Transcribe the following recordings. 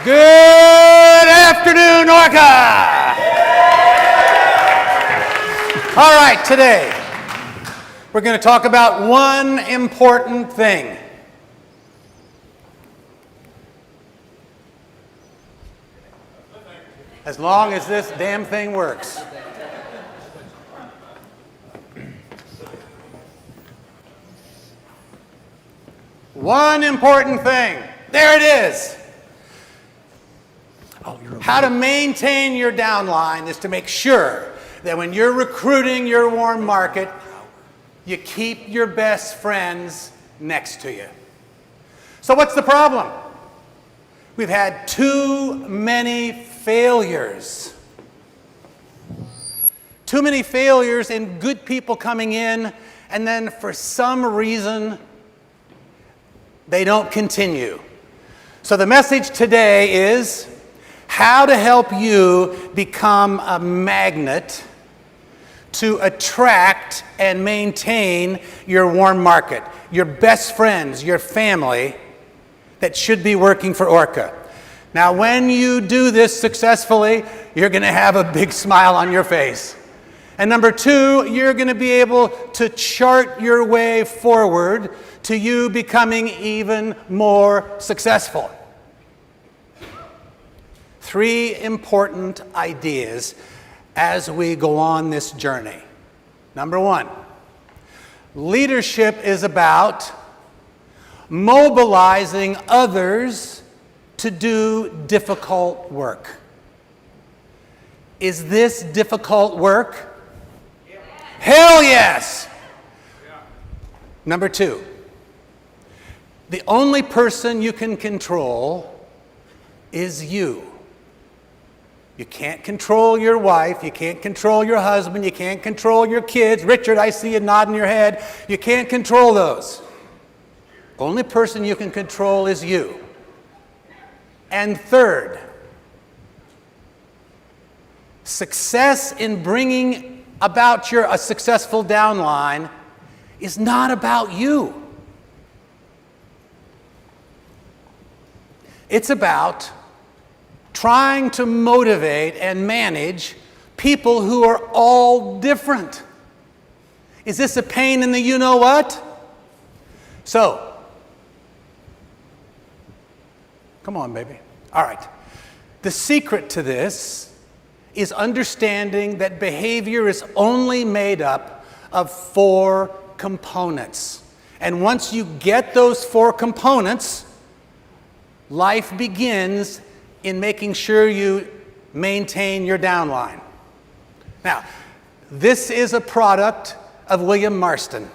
Good afternoon, ORCA! All right, today we're going to talk about one important thing. As long as this damn thing works. One important thing. There it is. How to maintain your downline is to make sure that when you're recruiting your warm market, you keep your best friends next to you. So what's the problem? We've had too many failures. Too many failures in good people coming in, and then for some reason, they don't continue. So the message today is how to help you become a magnet to attract and maintain your warm market, your best friends, your family that should be working for ORCA. Now, when you do this successfully, you're going to have a big smile on your face. And number two, you're going to be able to chart your way forward to you becoming even more successful. Three important ideas as we go on this journey. Number one, leadership is about mobilizing others to do difficult work. Is this difficult work? Yeah. Hell yes! Yeah. Number two, the only person you can control is you. You can't control your wife, you can't control your husband, you can't control your kids. Richard, I see you nodding your head. You can't control those. Only person you can control is you. And third, success in bringing about a successful downline is not about you. It's about trying to motivate and manage people who are all different. Is this a pain in the you-know-what? So, come on, baby. All right. The secret to this is understanding that behavior is only made up of 4 components. And once you get those 4 components, life begins in making sure you maintain your downline. Now, this is a product of William Marston.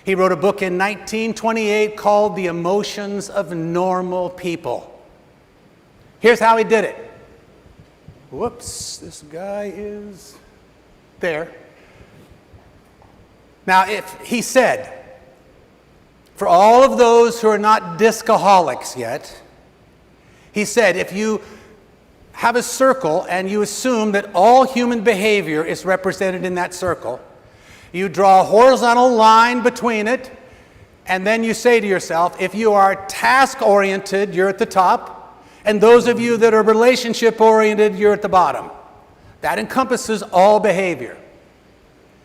He wrote a book in 1928 called The Emotions of Normal People. Here's how he did it. Whoops, this guy is there. Now, if he said, for all of those who are not discaholics yet, he said, if you have a circle and you assume that all human behavior is represented in that circle, you draw a horizontal line between it, and then you say to yourself, if you are task-oriented, you're at the top, and those of you that are relationship-oriented, you're at the bottom. That encompasses all behavior.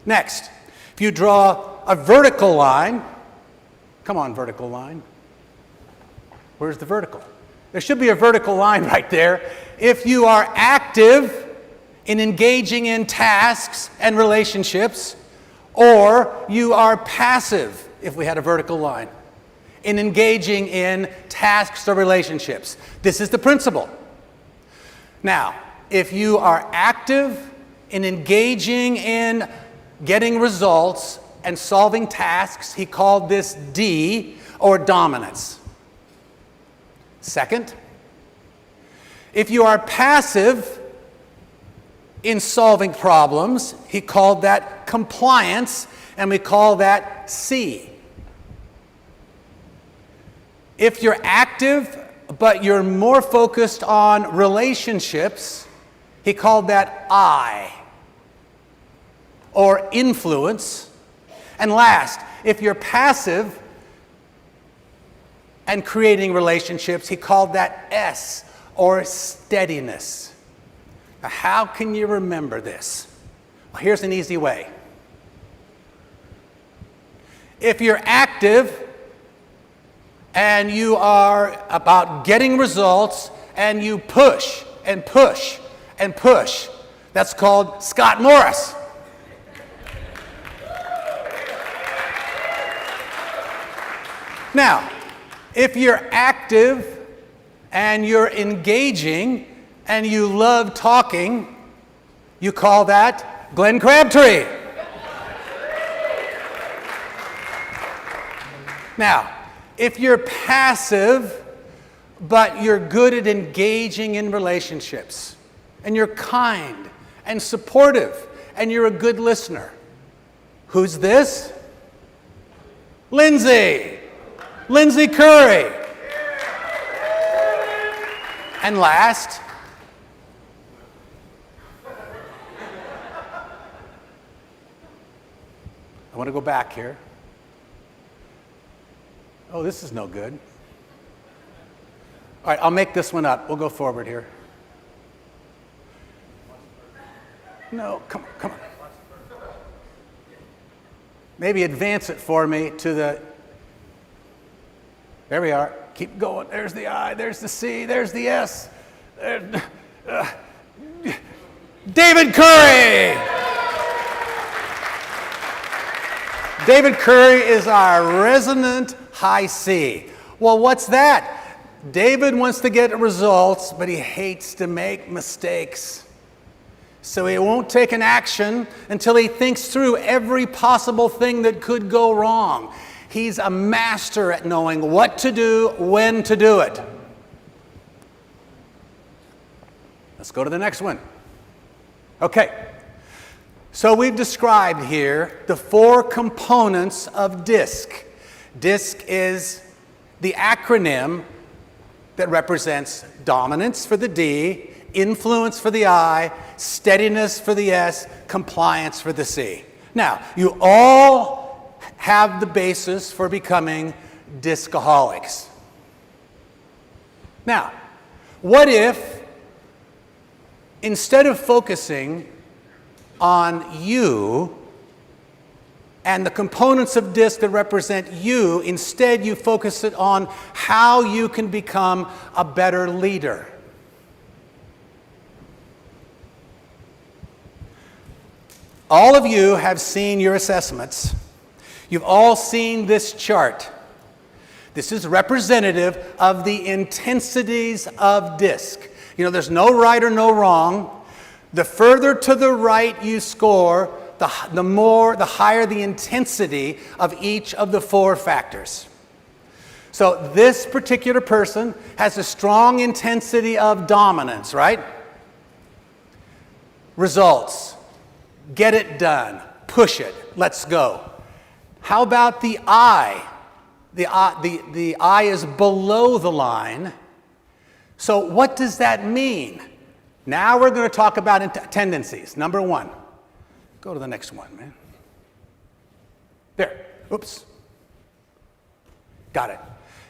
Next, if you draw a vertical line, come on, vertical line. Where's the vertical? There should be a vertical line right there. If you are active in engaging in tasks and relationships, or you are passive, if we had a vertical line, in engaging in tasks or relationships. This is the principle. Now, if you are active in engaging in getting results and solving tasks, he called this D, or dominance. Second, if you are passive in solving problems, he called that compliance, and we call that C. If you're active, but you're more focused on relationships, he called that I, or influence. And last, if you're passive and creating relationships, he called that S, or steadiness. Now, how can you remember this? Well, here's an easy way. If you're active and you are about getting results and you push and push and push, that's called Scott Morris. Now, if you're active and you're engaging and you love talking, you call that Glenn Crabtree. Now, if you're passive, but you're good at engaging in relationships, and you're kind and supportive, and you're a good listener, who's this? Lindsay Curry. And last, I want to go back here. Oh, this is no good. All right, I'll make this one up. We'll go forward here. No, come on. Maybe advance it for me to the... There we are. Keep going. There's the I, there's the C, there's the S. David Curry! David Curry is our resident high C. Well, what's that? David wants to get results, but he hates to make mistakes. So he won't take an action until he thinks through every possible thing that could go wrong. He's a master at knowing what to do, when to do it. Let's go to the next one. Okay. So we've described here the 4 components of DISC. DISC is the acronym that represents dominance for the D, influence for the I, steadiness for the S, compliance for the C. Now, you all have the basis for becoming discaholics. Now, what if instead of focusing on you and the components of DISC that represent you, instead you focus it on how you can become a better leader? All of you have seen your assessments. You've all seen this chart. This is representative of the intensities of DISC. You know, there's no right or no wrong. The further to the right you score, the higher the intensity of each of the 4 factors. So this particular person has a strong intensity of dominance, right? Results. Get it done. Push it. Let's go. How about the I? The I is below the line. So what does that mean? Now we're going to talk about tendencies. Number 1. Go to the next one, man. There. Oops. Got it.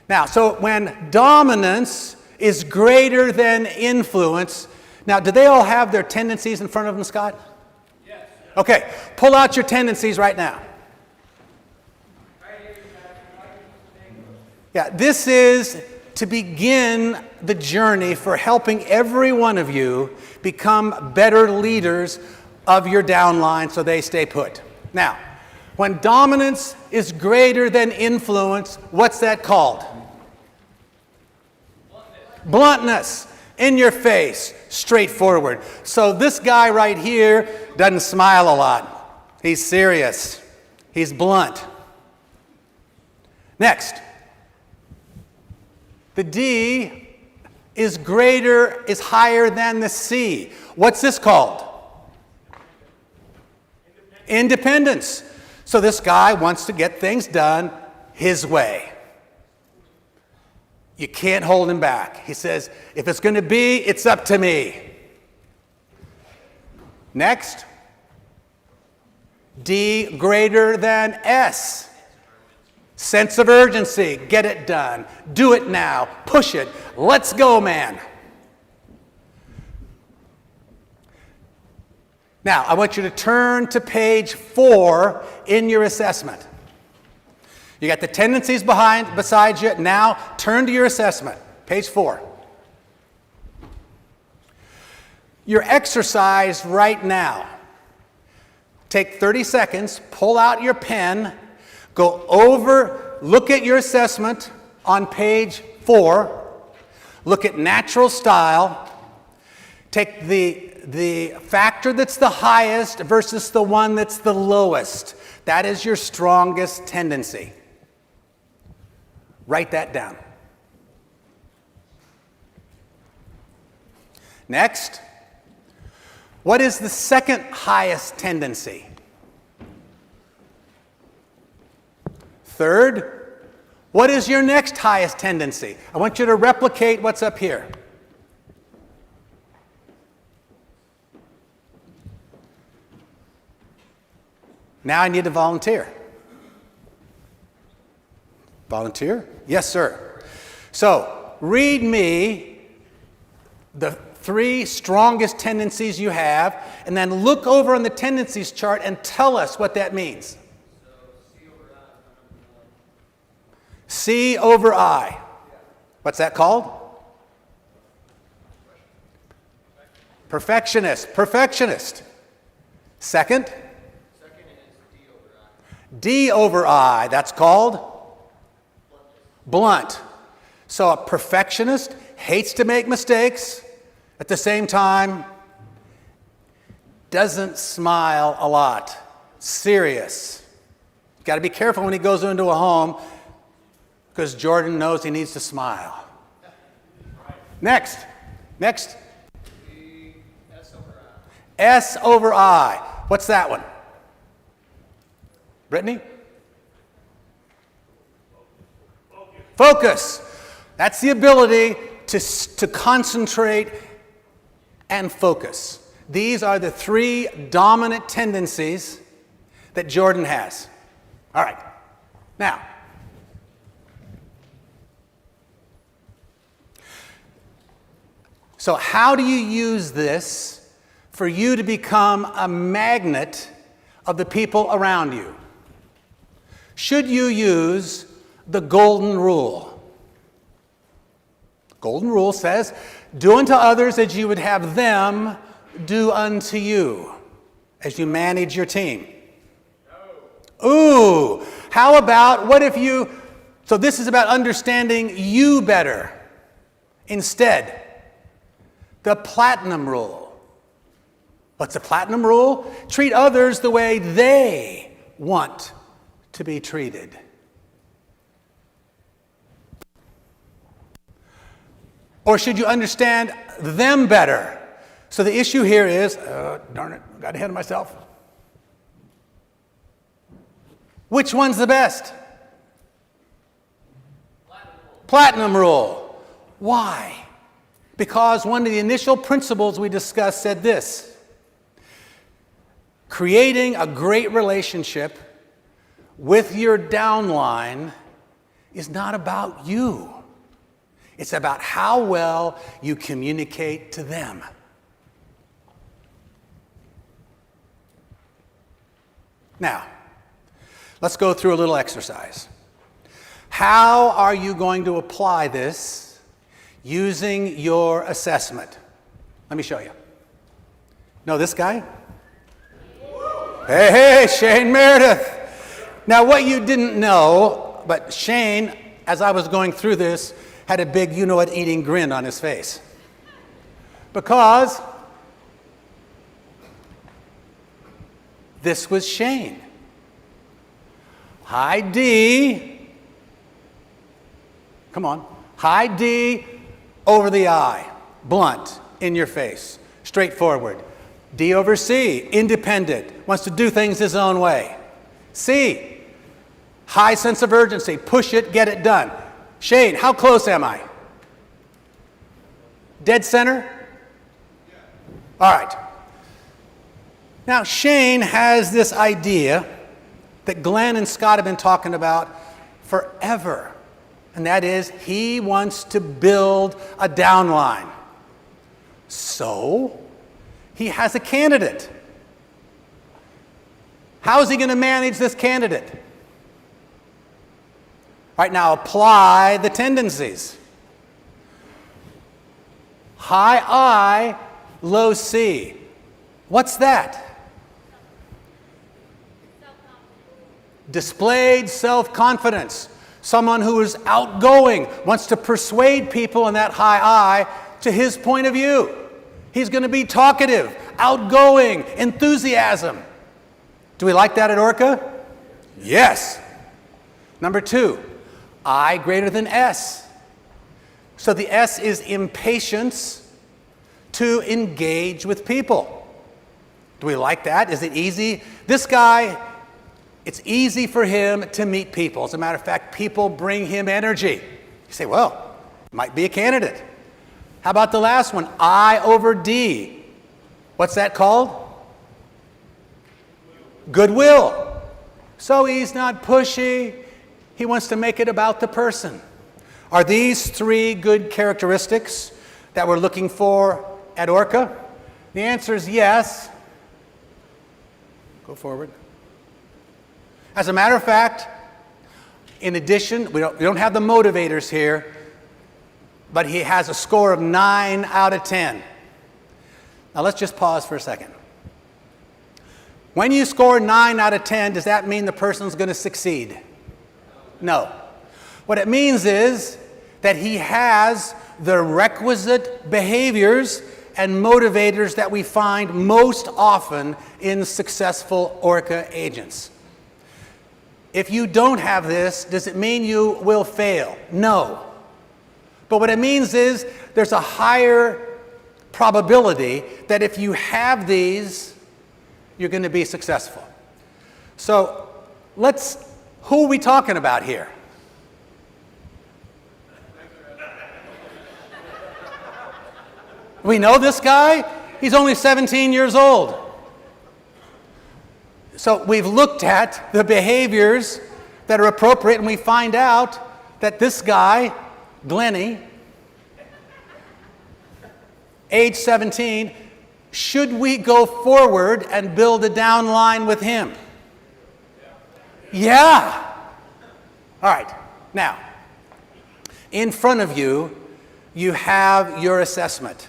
Now, so when dominance is greater than influence, now, do they all have their tendencies in front of them, Scott? Yes. Okay. Pull out your tendencies right now. Yeah, this is to begin the journey for helping every one of you become better leaders of your downline so they stay put. Now, when dominance is greater than influence, what's that called? Bluntness. In your face, straightforward. So this guy right here doesn't smile a lot. He's serious. He's blunt. Next. The D is higher than the C. What's this called? Independence. So this guy wants to get things done his way. You can't hold him back. He says, if it's going to be, it's up to me. Next. D greater than S. Sense of urgency. Get it done. Do it now. Push it. Let's go, man. Now, I want you to turn to page 4 in your assessment. You got the tendencies beside you. Now, turn to your assessment. Page 4. Your exercise right now. Take 30 seconds, pull out your pen, go over, look at your assessment on page 4, look at natural style, take the factor that's the highest versus the one that's the lowest. That is your strongest tendency. Write that down. Next, what is the second highest tendency? Third, what is your next highest tendency? I want you to replicate what's up here. Now I need a volunteer. Volunteer? Yes, sir. So, read me the 3 strongest tendencies you have, and then look over on the tendencies chart and tell us what that means. C over I. What's that called? Perfectionist. Perfectionist. Second? D over I. That's called? Blunt. So a perfectionist hates to make mistakes, at the same time doesn't smile a lot. Serious. Got to be careful when he goes into a home because Jordan knows he needs to smile. Next. S over I. S over I. What's that one? Brittany? Focus. That's the ability to concentrate and focus. These are the 3 dominant tendencies that Jordan has. All right. Now, so how do you use this for you to become a magnet of the people around you? Should you use the golden rule? Golden rule says, do unto others as you would have them do unto you as you manage your team. No. Ooh, how about what if you, so this is about understanding you better. Instead, the platinum rule. What's the platinum rule? Treat others the way they want to be treated. Or should you understand them better? So the issue here is, darn it, got ahead of myself. Which one's the best? Platinum rule. Why? Because one of the initial principles we discussed said this: creating a great relationship with your downline is not about you. It's about how well you communicate to them. Now, let's go through a little exercise. How are you going to apply this using your assessment? Let me show you. Know this guy? Hey, Shane Meredith. Now, what you didn't know, but Shane, as I was going through this, had a big you-know-what-eating grin on his face. Because this was Shane. High D. Come on. High D over the I. Blunt, in your face. Straightforward. D over C. Independent. Wants to do things his own way. C. High sense of urgency. Push it, get it done. Shane, how close am I? Dead center? All right. Now, Shane has this idea that Glenn and Scott have been talking about forever, and that is he wants to build a downline. So, he has a candidate. How is he going to manage this candidate? All right, now apply the tendencies. High I, low C. What's that? Displayed self-confidence. Someone who is outgoing, wants to persuade people in that high I to his point of view. He's going to be talkative, outgoing, enthusiasm. Do we like that at ORCA? Yes. Number 2, I greater than S. So the S is impatience to engage with people. Do we like that? Is it easy? This guy, it's easy for him to meet people. As a matter of fact, people bring him energy. You say, well, might be a candidate. How about the last one? I over D. What's that called? Goodwill. So he's not pushy. He wants to make it about the person. Are these 3 good characteristics that we're looking for at ORCA? The answer is yes. Go forward. As a matter of fact, in addition, we don't have the motivators here, but he has a score of 9 out of 10. Now let's just pause for a second. When you score 9 out of 10, does that mean the person's going to succeed? No. What it means is that he has the requisite behaviors and motivators that we find most often in successful ORCA agents. If you don't have this, does it mean you will fail? No. But what it means is there's a higher probability that if you have these, you're going to be successful. So who are we talking about here? We know this guy? He's only 17 years old. So we've looked at the behaviors that are appropriate, and we find out that this guy, Glennie, age 17, should we go forward and build a downline with him? Yeah. All right. Now, in front of you, you have your assessment.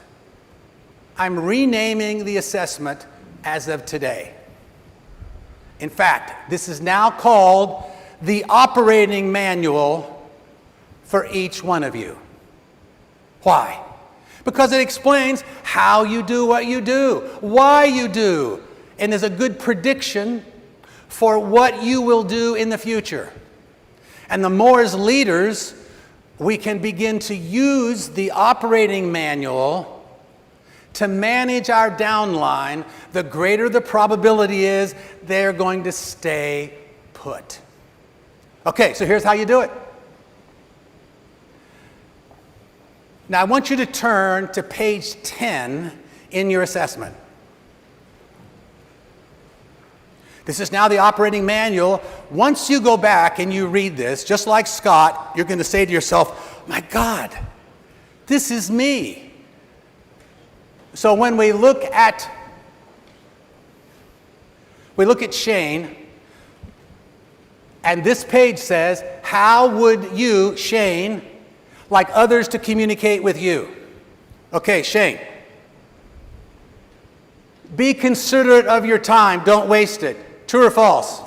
I'm renaming the assessment as of today. In fact, this is now called the operating manual for each one of you. Why? Because it explains how you do what you do, why you do, and is a good prediction for what you will do in the future. And the more as leaders we can begin to use the operating manual to manage our downline, the greater the probability is they're going to stay put. Okay, so here's how you do it. Now I want you to turn to page 10 in your assessment. This is now the operating manual. Once you go back and you read this, just like Scott, you're going to say to yourself, my God, this is me. So when we look at Shane, and this page says, how would you, Shane, like others to communicate with you? Okay, Shane. Be considerate of your time. Don't waste it. True or false?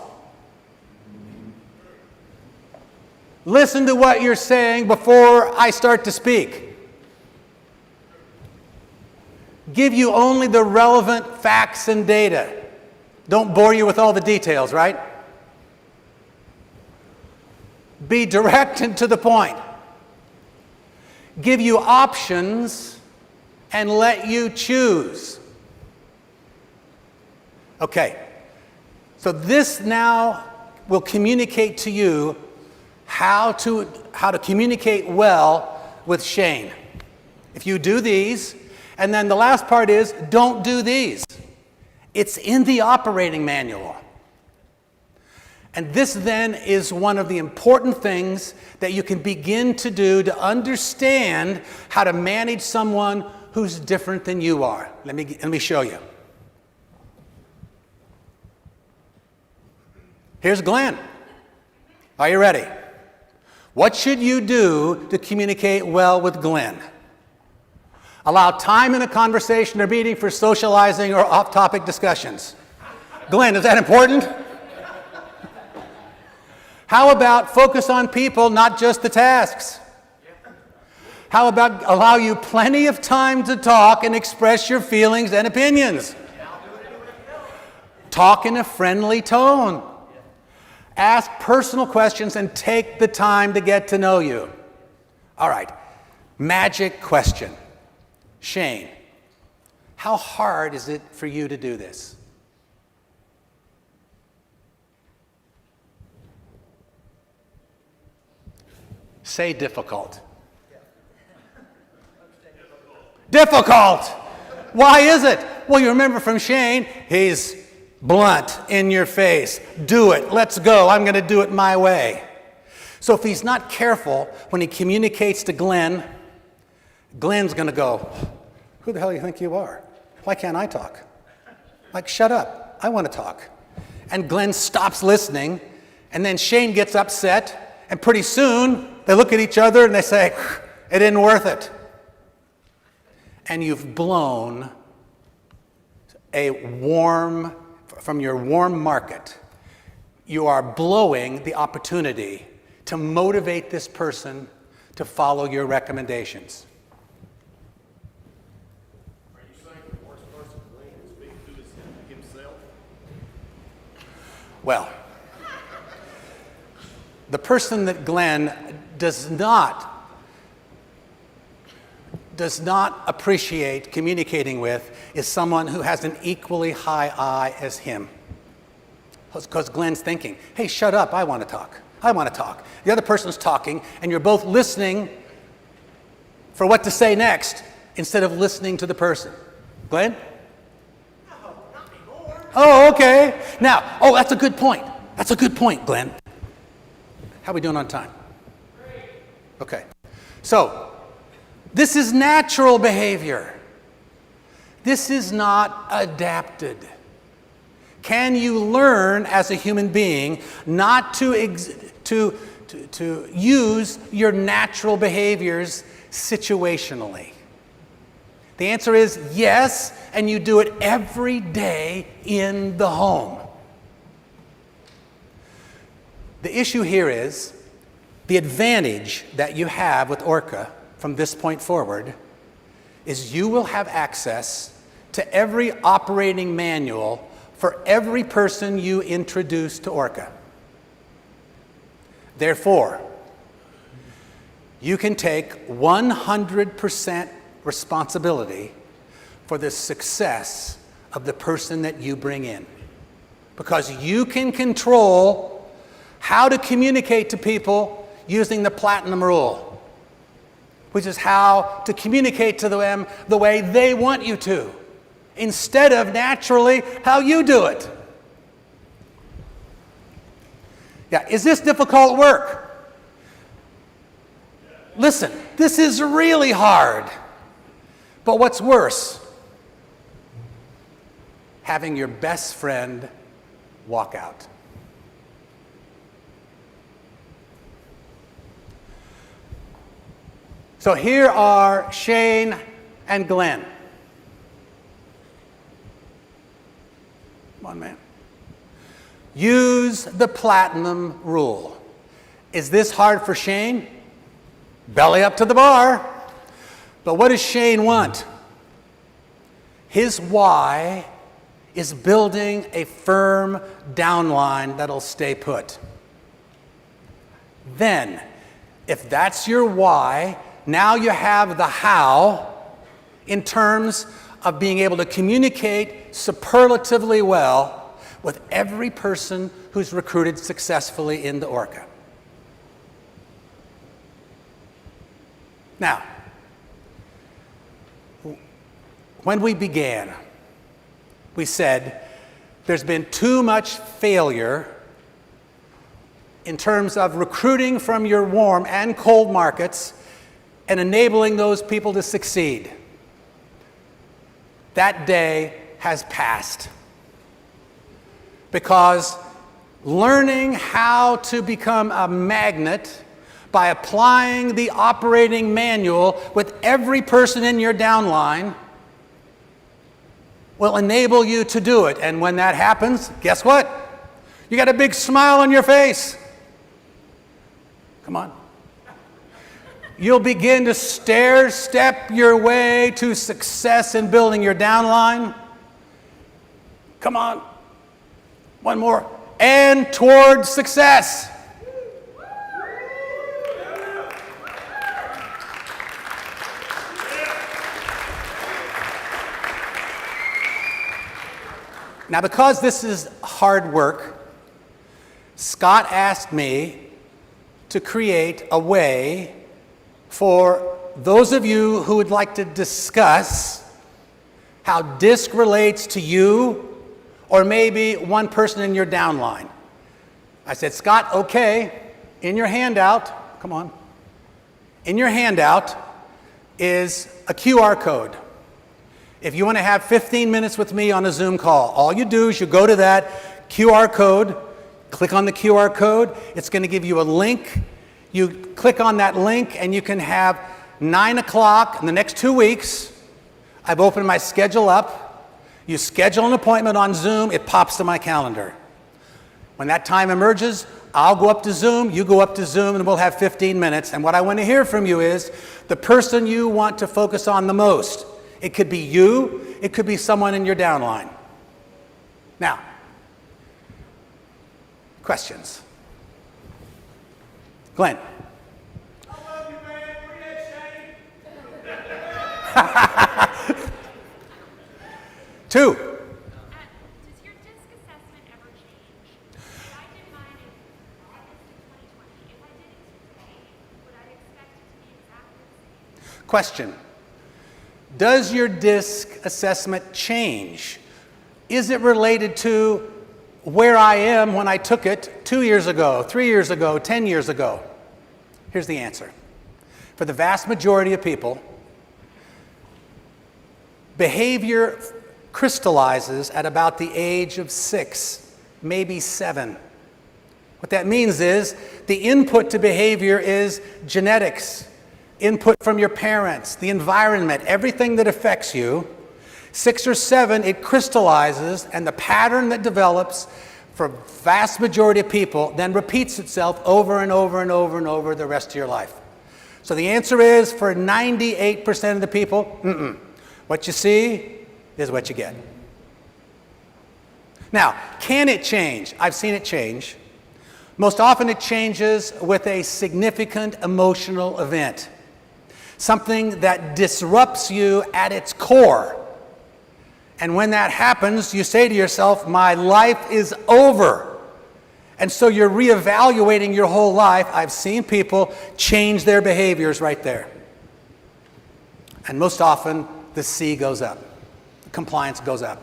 Listen to what you're saying before I start to speak. Give you only the relevant facts and data. Don't bore you with all the details, right? Be direct and to the point. Give you options and let you choose. Okay, so this now will communicate to you how to communicate well with Shane. If you do these, and then the last part is, don't do these. It's in the operating manual. And this then is one of the important things that you can begin to do to understand how to manage someone who's different than you are. Let me show you. Here's Glenn. Are you ready? What should you do to communicate well with Glenn? Allow time in a conversation or meeting for socializing or off-topic discussions. Glenn, is that important? How about focus on people, not just the tasks? How about allow you plenty of time to talk and express your feelings and opinions? Talk in a friendly tone. Ask personal questions and take the time to get to know you. All right, magic question. Shane, how hard is it for you to do this? Say difficult. Difficult! Why is it? Well, you remember from Shane, he's blunt, in your face. Do it, let's go, I'm going to do it my way. So if he's not careful when he communicates to Glenn, Glenn's going to go, who the hell do you think you are? Why can't I talk? Like, shut up, I want to talk. And Glenn stops listening, and then Shane gets upset, and pretty soon they look at each other and they say, it isn't worth it. And you've blown from your warm market, you are blowing the opportunity to motivate this person to follow your recommendations. Are you saying the worst person Glenn can speak to is himself? Well, the person that Glenn does not appreciate communicating with is someone who has an equally high I as him. Because Glenn's thinking, hey, shut up, I want to talk. I want to talk. The other person's talking, and you're both listening for what to say next instead of listening to the person. Glenn? No, not anymore. Oh, okay. Now, that's a good point. That's a good point, Glenn. How are we doing on time? Great. Okay. So, this is natural behavior. This is not adapted. Can you learn as a human being not to use your natural behaviors situationally? The answer is yes, and you do it every day in the home. The issue here is the advantage that you have with ORCA from this point forward is you will have access to every operating manual for every person you introduce to ORCA. Therefore, you can take 100% responsibility for the success of the person that you bring in, because you can control how to communicate to people using the platinum rule, which is how to communicate to them the way they want you to, instead of naturally how you do it. Yeah, is this difficult work? Listen, this is really hard. But what's worse? Having your best friend walk out. So here are Shane and Glenn. Come on, man. Use the platinum rule. Is this hard for Shane? Belly up to the bar. But what does Shane want? His why is building a firm downline that'll stay put. Then, if that's your why, now you have the how in terms of being able to communicate superlatively well with every person who's recruited successfully into ORCA. Now, when we began, we said there's been too much failure in terms of recruiting from your warm and cold markets and enabling those people to succeed. That day has passed, because learning how to become a magnet by applying the operating manual with every person in your downline will enable you to do it. And when that happens, guess what? You got a big smile on your face. Come on. You'll begin to stair-step your way to success in building your downline. Come on. One more. And toward success. Now, because this is hard work, Scott asked me to create a way for those of you who would like to discuss how DISC relates to you or maybe one person in your downline. I said, Scott, okay, in your handout, come on, in your handout is a QR code. If you want to have 15 minutes with me on a Zoom call, all you do is you go to that QR code, click on the QR code, it's going to give you a link. You click on that link and you can have 9 o'clock in the next 2 weeks. I've opened my schedule up. You schedule an appointment on Zoom, it pops to my calendar. When that time emerges, I'll go up to Zoom, you go up to Zoom, and we'll have 15 minutes. And what I want to hear from you is the person you want to focus on the most. It could be you, it could be someone in your downline. Now, questions? Glenn. I love you, man. Bring that shame. 2. Does your DISC assessment ever change? If I did mine in August of 2020, if I did it today, would I expect it to be exactly the same? Question. Does your DISC assessment change? Is it related to where I am when I took it 2 years ago, 3 years ago, 10 years ago? Here's the answer. For the vast majority of people, behavior crystallizes at about the age of 6, maybe 7. What that means is the input to behavior is genetics, input from your parents, the environment, everything that affects you. 6 or 7, it crystallizes, and the pattern that develops for vast majority of people then repeats itself over and over and over and over the rest of your life. So the answer is, for 98% of the people, what you see is what you get. Now, can it change? I've seen it change. Most often it changes with a significant emotional event. Something that disrupts you at its core. And when that happens, you say to yourself, my life is over. And so you're reevaluating your whole life. I've seen people change their behaviors right there. And most often, the C goes up. The compliance goes up.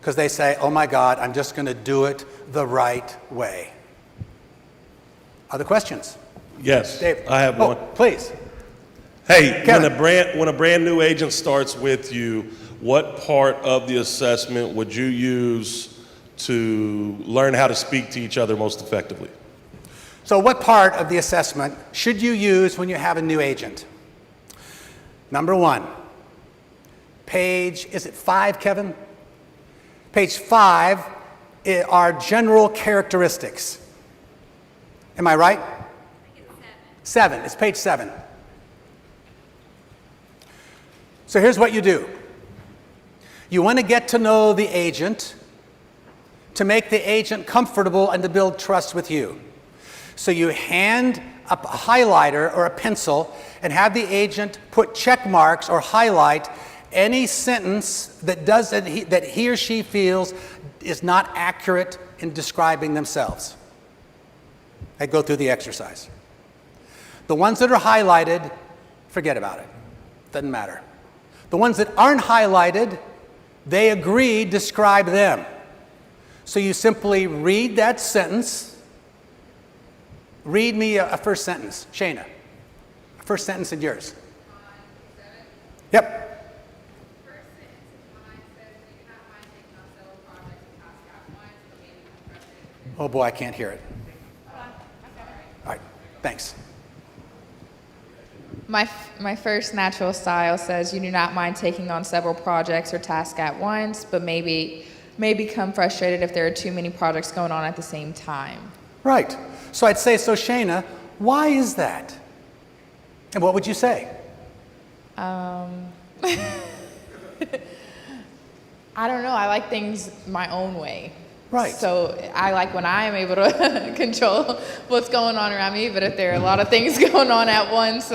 Because they say, oh my God, I'm just going to do it the right way. Other questions? Yes, Dave? I have one. Please. Hey, Kevin. when a brand new agent starts with you, what part of the assessment would you use to learn how to speak to each other most effectively? So what part of the assessment should you use when you have a new agent? Number 1, page, is it 5, Kevin? Page 5 are general characteristics. Am I right? I think it's 7. 7, it's page 7. So here's what you do. You want to get to know the agent to make the agent comfortable and to build trust with you. So you hand up a highlighter or a pencil and have the agent put check marks or highlight any sentence that he or she feels is not accurate in describing themselves. I go through the exercise. The ones that are highlighted, forget about it. Doesn't matter. The ones that aren't highlighted, they agree, describe them. So you simply read that sentence. Read me a first sentence. Shayna, a first sentence in yours. Yep. First sentence in mine says, "We do not mind taking on several projects and tasks at once, but maybe compress it Oh boy, I can't hear it. All right, thanks. My first natural style says you do not mind taking on several projects or tasks at once, but may become frustrated if there are too many projects going on at the same time. Right. So I'd say, so Shayna, why is that? And what would you say? I don't know. I like things my own way. Right. So I like when I am able to control what's going on around me, but if there are a lot of things going on at once,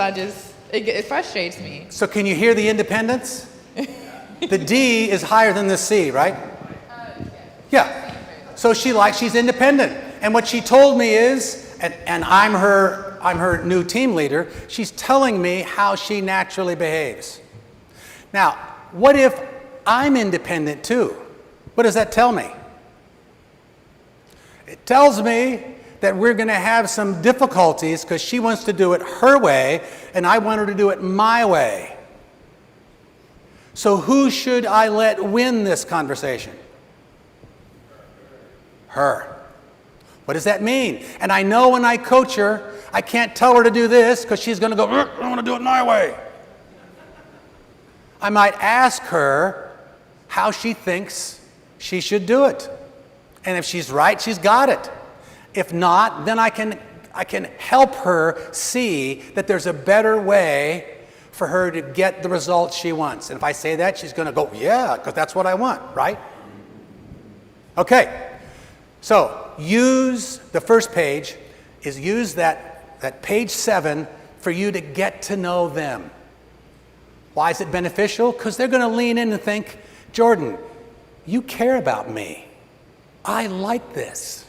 it frustrates me. So can you hear the independence? The D is higher than the C, right? Yeah. So she's independent. And what she told me is, and I'm her new team leader, she's telling me how she naturally behaves. Now, what if I'm independent too? What does that tell me? It tells me that we're going to have some difficulties because she wants to do it her way and I want her to do it my way. So who should I let win this conversation? Her. What does that mean? And I know when I coach her, I can't tell her to do this because she's going to go, I want to do it my way. I might ask her how she thinks she should do it. And if she's right, she's got it. If not, then I can help her see that there's a better way for her to get the results she wants. And if I say that, she's going to go, yeah, because that's what I want, right? Okay. So use the first page, use that page 7 for you to get to know them. Why is it beneficial? Because they're going to lean in and think, Jordan, you care about me. I like this.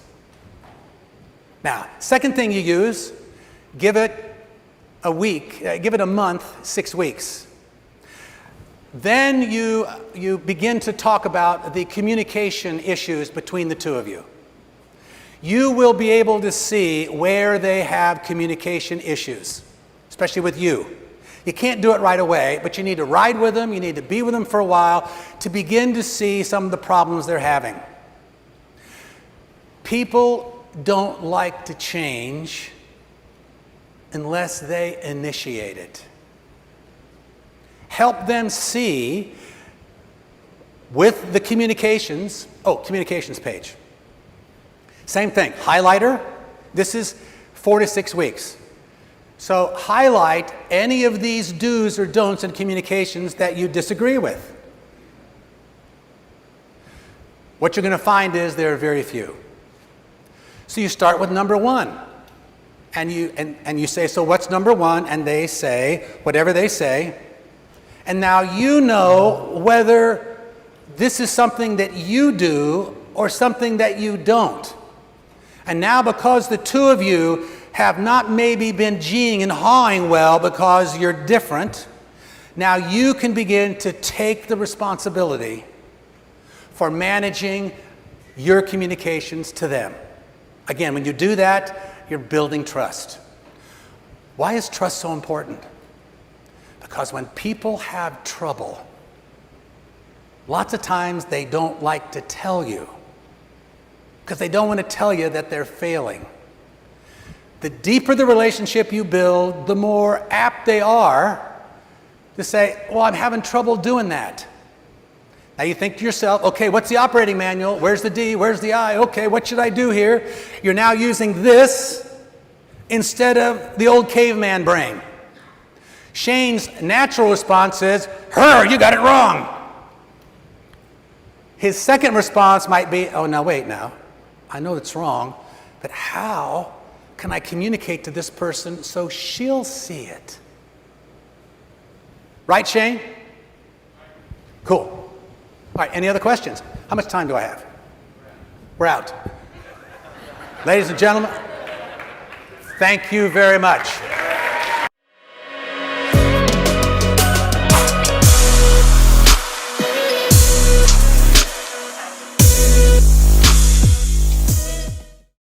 Now, second thing you use, give it a week, give it a month, 6 weeks. Then you begin to talk about the communication issues between the two of you. You will be able to see where they have communication issues, especially with you. You can't do it right away, but you need to ride with them, you need to be with them for a while to begin to see some of the problems they're having. People don't like to change unless they initiate it. Help them see with the communications page. Same thing, highlighter. This is 4 to 6 weeks. So highlight any of these do's or don'ts in communications that you disagree with. What you're going to find is there are very few. So you start with number 1. And you say, so what's number 1? And they say whatever they say. And now you know whether this is something that you do or something that you don't. And now because the two of you have not maybe been geeing and hawing well because you're different, now you can begin to take the responsibility for managing your communications to them. Again, when you do that, you're building trust. Why is trust so important? Because when people have trouble, lots of times they don't like to tell you because they don't want to tell you that they're failing. The deeper the relationship you build, the more apt they are to say, well, I'm having trouble doing that. Now you think to yourself, okay, what's the operating manual? Where's the D? Where's the I? Okay, what should I do here? You're now using this instead of the old caveman brain. Shane's natural response is, you got it wrong. His second response might be, oh, now wait now. I know it's wrong, but how can I communicate to this person so she'll see it? Right, Shane? Cool. All right, any other questions? How much time do I have? We're out. Ladies and gentlemen, thank you very much.